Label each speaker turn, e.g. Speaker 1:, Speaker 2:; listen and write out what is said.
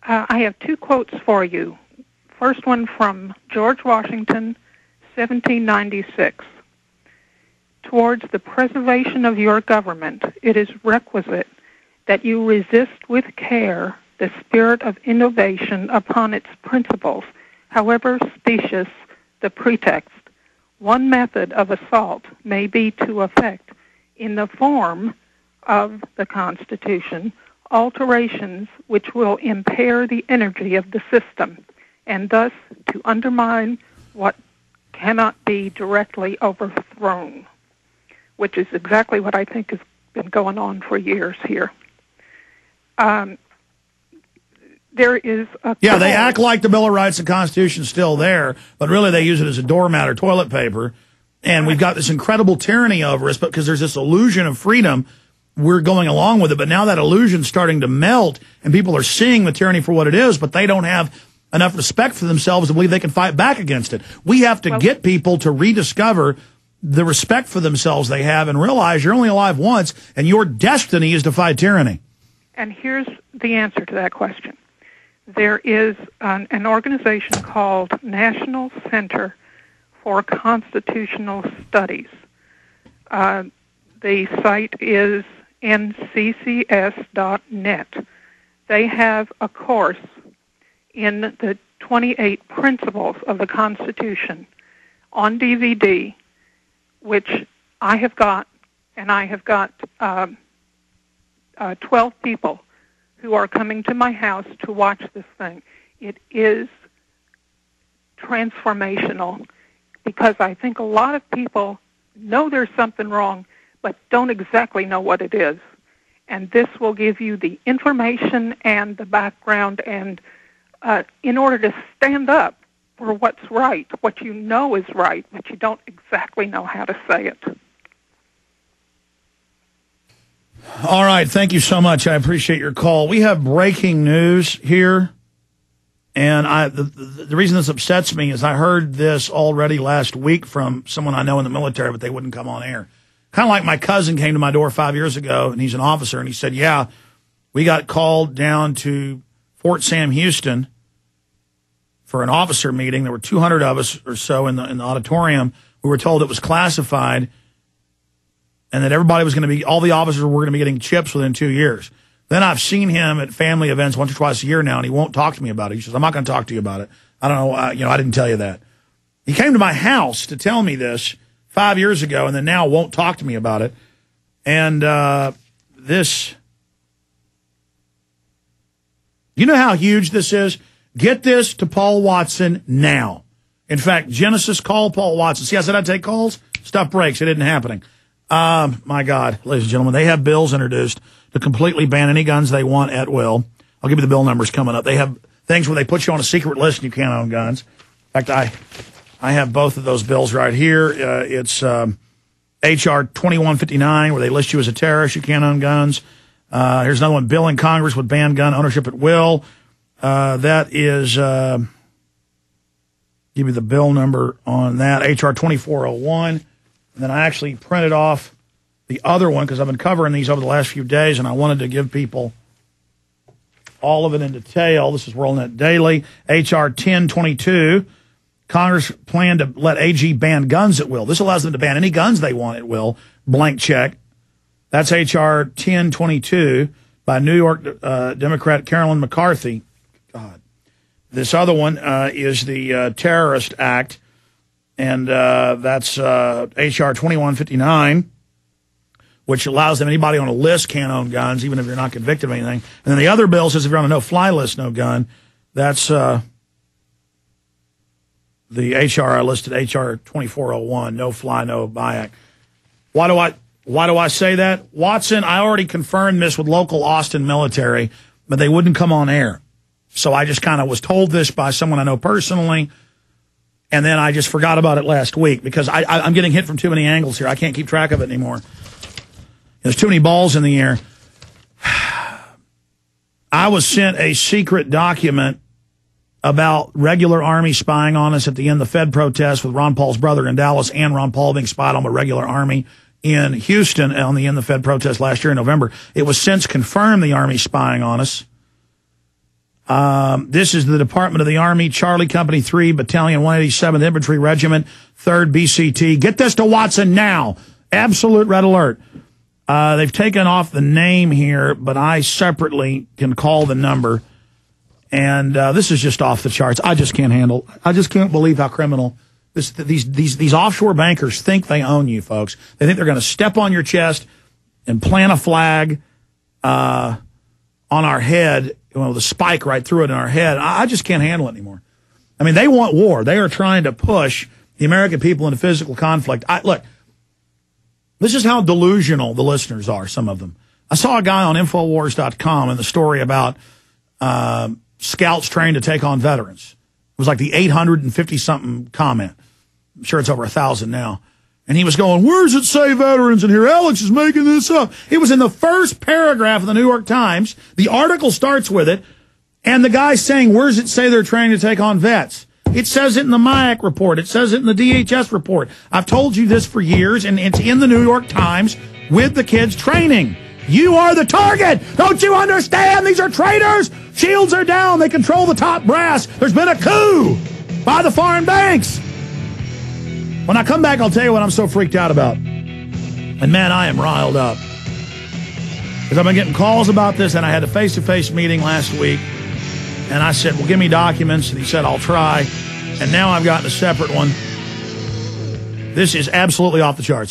Speaker 1: I have two quotes for you. First one from George Washington, 1796. Towards the preservation of your government, it is requisite that you resist with care the spirit of innovation upon its principles, however specious the pretext. One method of assault may be to effect, in the form of the Constitution, alterations which will impair the energy of the system, and thus to undermine what cannot be directly overthrown, which is exactly what I think has been going on for years here. There is a
Speaker 2: yeah, they act like the Bill of Rights and Constitution is still there, but really they use it as a doormat or toilet paper. And we've got this incredible tyranny over us, but because there's this illusion of freedom, we're going along with it. But now that illusion's starting to melt, and people are seeing the tyranny for what it is, but they don't have enough respect for themselves to believe they can fight back against it. We have to get people to rediscover the respect for themselves they have and realize you're only alive once, and your destiny is to fight tyranny.
Speaker 1: And here's the answer to that question. There is an organization called National Center for Constitutional Studies. The site is nccs.net. They have a course in the 28 Principles of the Constitution on DVD, which I have got, and I have got 12 people who are coming to my house to watch this thing. It is transformational because I think a lot of people know there's something wrong but don't exactly know what it is. And this will give you the information and the background and in order to stand up for what's right, what you know is right, but you don't exactly know how to say it.
Speaker 2: All right, thank you so much. I appreciate your call. We have breaking news here, and the reason this upsets me is I heard this already last week from someone I know in the military, but they wouldn't come on air. Kind of like my cousin came to my door 5 years ago, and he's an officer, and he said, yeah, we got called down to Fort Sam Houston for an officer meeting. There were 200 of us or so in the auditorium. We were told it was classified, and that everybody was going to be, all the officers were going to be getting chips within 2 years. Then I've seen him at family events once or twice a year now, and he won't talk to me about it. He says, I'm not going to talk to you about it. I don't know, I didn't tell you that. He came to my house to tell me this 5 years ago, and then now won't talk to me about it. And this, you know how huge this is? Get this to Paul Watson now. In fact, Genesis, call Paul Watson. See, I said I'd take calls? Stuff breaks. It isn't happening. My God, ladies and gentlemen, they have bills introduced to completely ban any guns they want at will. I'll give you the bill numbers coming up. They have things where they put you on a secret list and you can't own guns. In fact, I have both of those bills right here. It's H.R. 2159, where they list you as a terrorist. You can't own guns. Here's another one. Bill in Congress would ban gun ownership at will. That is, give you the bill number on that, H.R. 2401. And then I actually printed off the other one because I've been covering these over the last few days, and I wanted to give people all of it in detail. This is WorldNet Daily. H.R. 1022. Congress planned to let AG ban guns at will. This allows them to ban any guns they want at will. Blank check. That's H.R. 1022 by New York Democrat Carolyn McCarthy. God. This other one is the Terrorist Act. And that's H.R. 2159, which allows them, anybody on a list can't own guns, even if you're not convicted of anything. And then the other bill says if you're on a no-fly list, no gun. That's the H.R. I listed, H.R. 2401, no-fly, no-buy act. Why do I say that? Watson, I already confirmed this with local Austin military, but they wouldn't come on air. So I just kind of was told this by someone I know personally. And then I just forgot about it last week because I'm getting hit from too many angles here. I can't keep track of it anymore. There's too many balls in the air. I was sent a secret document about regular Army spying on us at the end of the Fed protest with Ron Paul's brother in Dallas and Ron Paul being spied on by regular Army in Houston on the end of the Fed protest last year in November. It was since confirmed the Army spying on us. This is the Department of the Army, Charlie Company 3, Battalion 187th Infantry Regiment, 3rd BCT. Get this to Watson now. Absolute red alert. They've taken off the name here, but I separately can call the number. And this is just off the charts. I just can't handle. I just can't believe how criminal these offshore bankers think they own you, folks. They think they're going to step on your chest and plant a flag on our head, with a spike right through it in our head. I just can't handle it anymore. I mean, they want war. They are trying to push the American people into physical conflict. Look, this is how delusional the listeners are, some of them. I saw a guy on Infowars.com in the story about scouts trained to take on veterans. It was like the 850-something comment. I'm sure it's over 1,000 now. And he was going, where does it say veterans in here? Alex is making this up. It was in the first paragraph of the New York Times. The article starts with it. And the guy's saying, where does it say they're training to take on vets? It says it in the MIAC report. It says it in the DHS report. I've told you this for years, and it's in the New York Times with the kids training. You are the target. Don't you understand? These are traitors. Shields are down. They control the top brass. There's been a coup by the foreign banks. When I come back, I'll tell you what I'm so freaked out about. And, man, I am riled up. Because I've been getting calls about this, and I had a face-to-face meeting last week. And I said, well, give me documents. And he said, I'll try. And now I've gotten a separate one. This is absolutely off the charts.